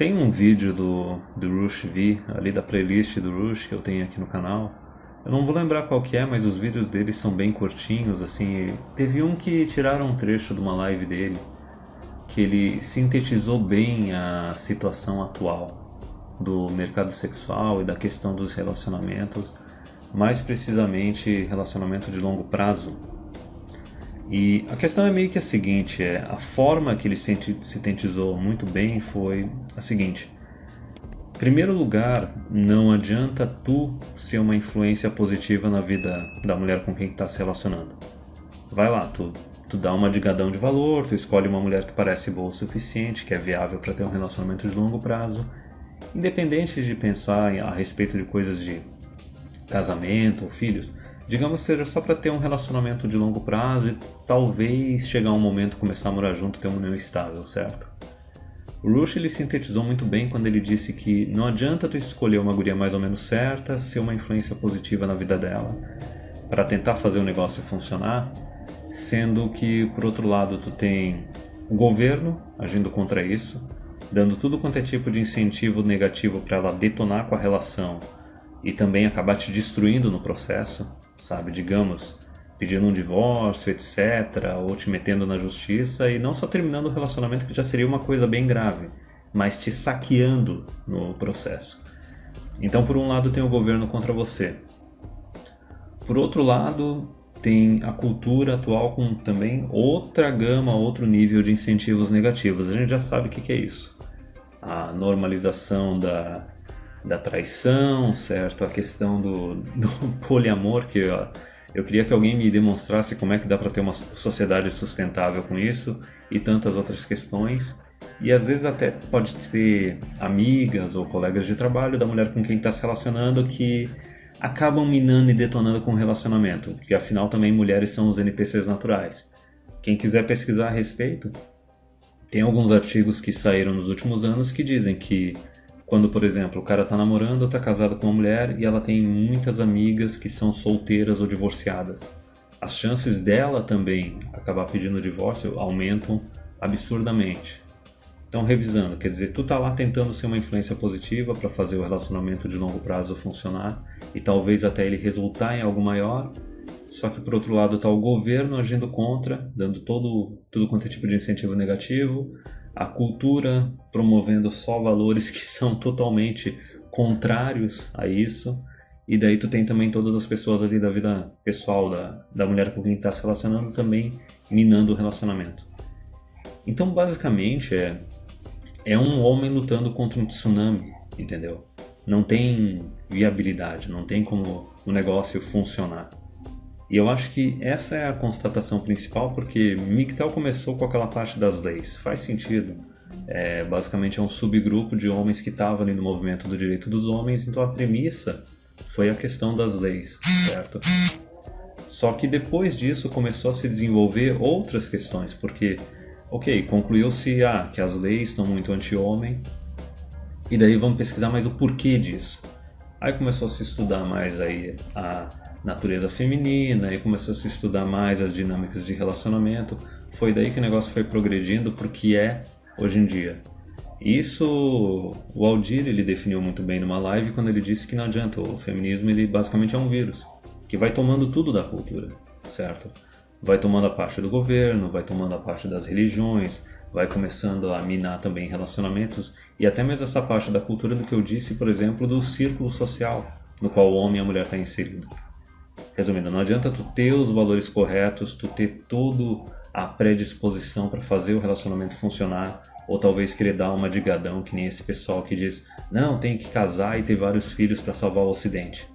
Tem um vídeo do Rush V, ali da playlist do Rush que eu tenho aqui no canal. Eu não vou lembrar qual que é, mas os vídeos dele são bem curtinhos, assim. Teve um que tiraram um trecho de uma live dele, que ele sintetizou bem a situação atual do mercado sexual e da questão dos relacionamentos, mais precisamente relacionamento de longo prazo. E a questão é meio que a seguinte, a forma que ele sintetizou muito bem foi a seguinte: em primeiro lugar, não adianta tu ser uma influência positiva na vida da mulher com quem está se relacionando. Vai lá, tu dá uma digadão de valor, tu escolhe uma mulher que parece boa o suficiente, que é viável para ter um relacionamento de longo prazo, independente de pensar a respeito de coisas de casamento ou filhos. Digamos que seja só para ter um relacionamento de longo prazo e talvez chegar um momento começar a morar junto e ter uma união estável, certo? O Rush ele sintetizou muito bem quando ele disse que não adianta tu escolher uma guria mais ou menos certa, ser uma influência positiva na vida dela, para tentar fazer o negócio funcionar, sendo que por outro lado tu tem o governo agindo contra isso, dando tudo quanto é tipo de incentivo negativo para ela detonar com a relação e também acabar te destruindo no processo, sabe? Digamos, pedindo um divórcio, etc., ou te metendo na justiça e não só terminando o relacionamento, que já seria uma coisa bem grave, mas te saqueando no processo. Então, por um lado, tem o governo contra você. Por outro lado, tem a cultura atual com também outra gama, outro nível de incentivos negativos. A gente já sabe o que é isso. A normalização da traição, certo? A questão do poliamor, que eu queria que alguém me demonstrasse como é que dá para ter uma sociedade sustentável com isso e tantas outras questões. E às vezes até pode ter amigas ou colegas de trabalho da mulher com quem está se relacionando que acabam minando e detonando com o relacionamento, porque afinal também mulheres são os NPCs naturais. Quem quiser pesquisar a respeito, tem alguns artigos que saíram nos últimos anos que dizem que quando, por exemplo, o cara tá namorando ou tá casado com uma mulher e ela tem muitas amigas que são solteiras ou divorciadas, as chances dela também acabar pedindo o divórcio aumentam absurdamente. Então, revisando, quer dizer, tu tá lá tentando ser uma influência positiva para fazer o relacionamento de longo prazo funcionar e talvez até ele resultar em algo maior, só que por outro lado tá o governo agindo contra, dando tudo quanto é tipo de incentivo negativo, a cultura promovendo só valores que são totalmente contrários a isso, e daí tu tem também todas as pessoas ali da vida pessoal da mulher com quem está se relacionando também minando o relacionamento. Então basicamente é um homem lutando contra um tsunami, entendeu? Não tem viabilidade, não tem como o negócio funcionar. E eu acho que essa é a constatação principal, porque MGTOW começou com aquela parte das leis. Faz sentido. Basicamente é um subgrupo de homens que estavam ali no movimento do direito dos homens, então a premissa foi a questão das leis, certo? Só que depois disso começou a se desenvolver outras questões, porque, ok, concluiu-se que as leis estão muito anti-homem, e daí vamos pesquisar mais o porquê disso. Aí começou a se estudar mais aí a natureza feminina, e começou a se estudar mais as dinâmicas de relacionamento. Foi daí que o negócio foi progredindo para o que é hoje em dia. Isso o Aldir ele definiu muito bem numa live quando ele disse que não adianta, o feminismo ele basicamente é um vírus que vai tomando tudo da cultura, certo? Vai tomando a parte do governo, vai tomando a parte das religiões, vai começando a minar também relacionamentos e até mesmo essa parte da cultura do que eu disse, por exemplo, do círculo social no qual o homem e a mulher estão inseridos. Resumindo, não adianta tu ter os valores corretos, tu ter toda a predisposição para fazer o relacionamento funcionar, ou talvez querer dar uma digadão, que nem esse pessoal que diz não, tem que casar e ter vários filhos para salvar o ocidente.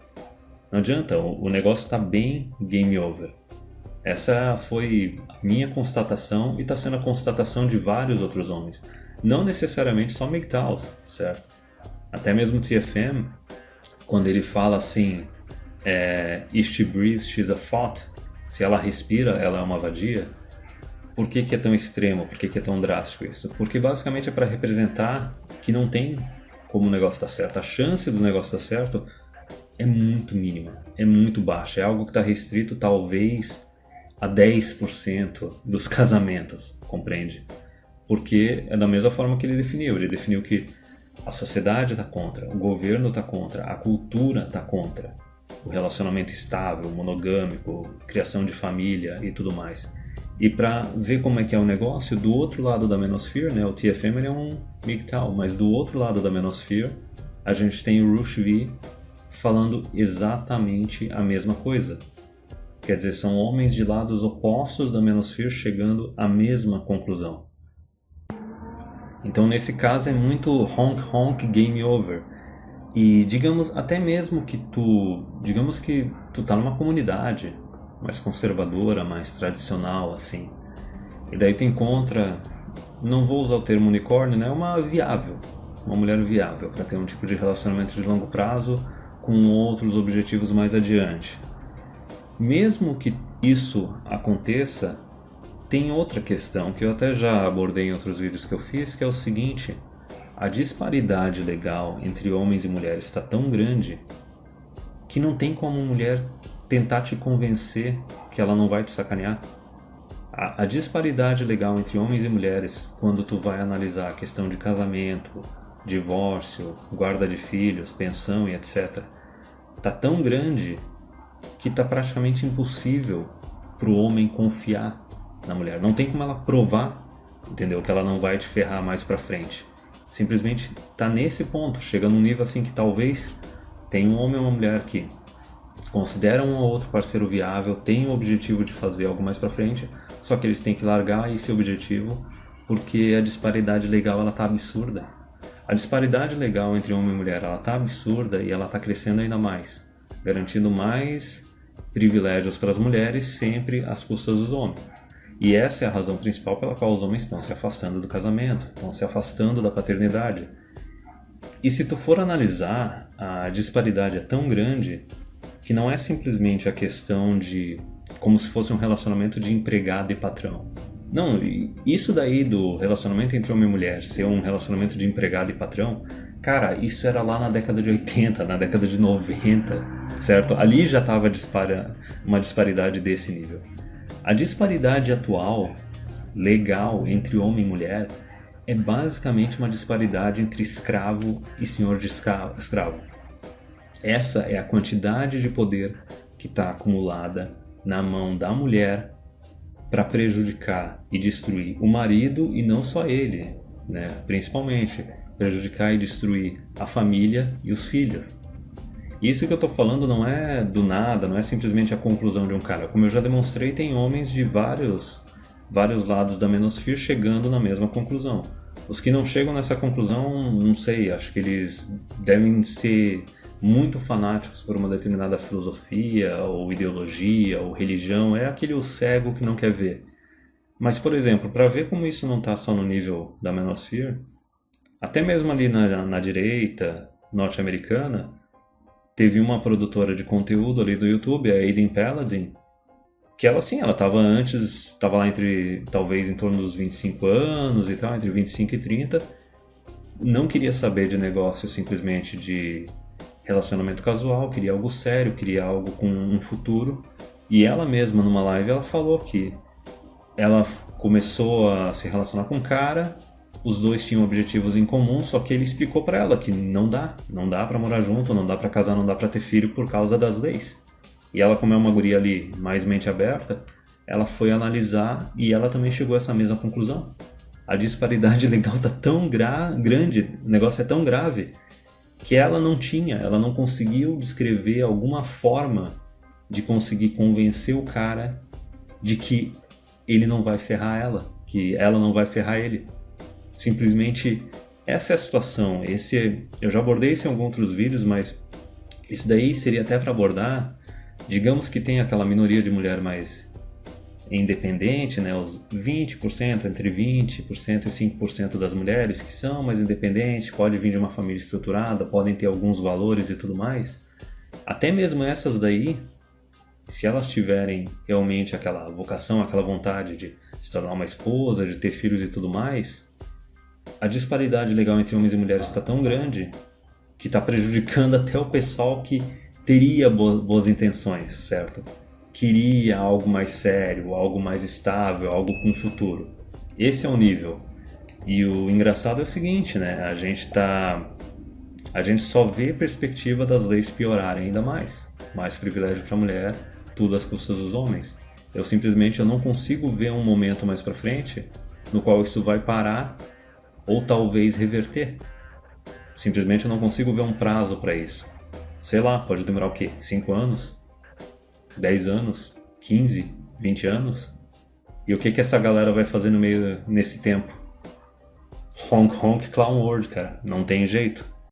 Não adianta, o negócio está bem game over. Essa foi a minha constatação e está sendo a constatação de vários outros homens. Não necessariamente só MGTOWs, certo? Até mesmo TFM, quando ele fala assim, if she breathes, she's a thought. Se ela respira, ela é uma vadia. Por que é tão extremo? Por que é tão drástico isso? Porque basicamente é para representar que não tem como o negócio dar certo. A chance do negócio dar certo é muito mínima, é muito baixa. É algo que está restrito talvez a 10% dos casamentos, compreende? Porque é da mesma forma que ele definiu. Ele definiu que A sociedade está contra, o governo está contra, a cultura está contra. O relacionamento estável, monogâmico, criação de família e tudo mais. E para ver como é que é o negócio, do outro lado da manosphere, né, o TFM ele é um MGTOW, mas do outro lado da manosphere a gente tem o Rush V falando exatamente a mesma coisa. Quer dizer, são homens de lados opostos da manosphere chegando à mesma conclusão. Então nesse caso é muito honk honk game over. E digamos até mesmo que tu tá numa comunidade mais conservadora, mais tradicional assim. E daí tu encontra, não vou usar o termo unicórnio, né, uma mulher viável para ter um tipo de relacionamento de longo prazo com outros objetivos mais adiante. Mesmo que isso aconteça, tem outra questão que eu até já abordei em outros vídeos que eu fiz, que é o seguinte: a disparidade legal entre homens e mulheres está tão grande que não tem como uma mulher tentar te convencer que ela não vai te sacanear. A disparidade legal entre homens e mulheres, quando tu vai analisar a questão de casamento, divórcio, guarda de filhos, pensão e etc., tá tão grande que tá praticamente impossível pro homem confiar na mulher. Não tem como ela provar, entendeu, que ela não vai te ferrar mais pra frente. Simplesmente tá nesse ponto, chega num nível assim que talvez tenha um homem ou uma mulher que considera um ou outro parceiro viável, tem o objetivo de fazer algo mais pra frente, só que eles têm que largar esse objetivo porque a disparidade legal ela tá absurda. A disparidade legal entre homem e mulher ela tá absurda e ela tá crescendo ainda mais, garantindo mais privilégios para as mulheres sempre às custas dos homens. E essa é a razão principal pela qual os homens estão se afastando do casamento, estão se afastando da paternidade. E se tu for analisar, a disparidade é tão grande que não é simplesmente a questão de como se fosse um relacionamento de empregado e patrão. Não, isso daí do relacionamento entre homem e mulher ser um relacionamento de empregado e patrão, cara, isso era lá na década de 80, na década de 90, certo? Ali já estava uma disparidade desse nível. A disparidade atual, legal, entre homem e mulher, é basicamente uma disparidade entre escravo e senhor de escravo. Essa é a quantidade de poder que está acumulada na mão da mulher para prejudicar e destruir o marido e não só ele, né? Principalmente prejudicar e destruir a família e os filhos. Isso que eu estou falando não é do nada, não é simplesmente a conclusão de um cara. Como eu já demonstrei, tem homens de vários lados da manosphere chegando na mesma conclusão. Os que não chegam nessa conclusão, não sei, acho que eles devem ser muito fanáticos por uma determinada filosofia, ou ideologia, ou religião. É aquele o cego que não quer ver. Mas, por exemplo, para ver como isso não está só no nível da manosphere, até mesmo ali na direita norte-americana, teve uma produtora de conteúdo ali do YouTube, a Aiden Paladin, que ela sim, ela estava lá talvez em torno dos 25 anos e tal, entre 25 e 30, não queria saber de negócio simplesmente de relacionamento casual, queria algo sério, queria algo com um futuro, e ela mesma numa live ela falou que ela começou a se relacionar com um cara, os dois tinham objetivos em comum, só que ele explicou pra ela que não dá pra morar junto, não dá pra casar, não dá pra ter filho por causa das leis. E ela, como é uma guria ali mais mente aberta, ela foi analisar e ela também chegou a essa mesma conclusão. A disparidade legal tá tão grande, o negócio é tão grave, que ela não conseguiu descrever alguma forma de conseguir convencer o cara de que ele não vai ferrar ela, que ela não vai ferrar ele. Simplesmente essa é a situação. Eu já abordei isso em alguns outros vídeos, mas isso daí seria até para abordar. Digamos que tem aquela minoria de mulher mais independente, né? Os 20%, entre 20% e 5% das mulheres que são mais independentes, pode vir de uma família estruturada, podem ter alguns valores e tudo mais. Até mesmo essas daí, se elas tiverem realmente aquela vocação, aquela vontade de se tornar uma esposa, de ter filhos e tudo mais, a disparidade legal entre homens e mulheres está tão grande que está prejudicando até o pessoal que teria boas intenções, certo? Queria algo mais sério, algo mais estável, algo com futuro. Esse é o nível. E o engraçado é o seguinte, né? A gente só vê perspectiva das leis piorarem ainda mais. Mais privilégio para a mulher, tudo às custas dos homens. Eu não consigo ver um momento mais para frente no qual isso vai parar ou talvez reverter. Simplesmente eu não consigo ver um prazo para isso. Sei lá, pode demorar o quê? 5 anos? 10 anos? 15? 20 anos? E o que essa galera vai fazer no meio nesse tempo? Honk Honk Clown World, cara. Não tem jeito.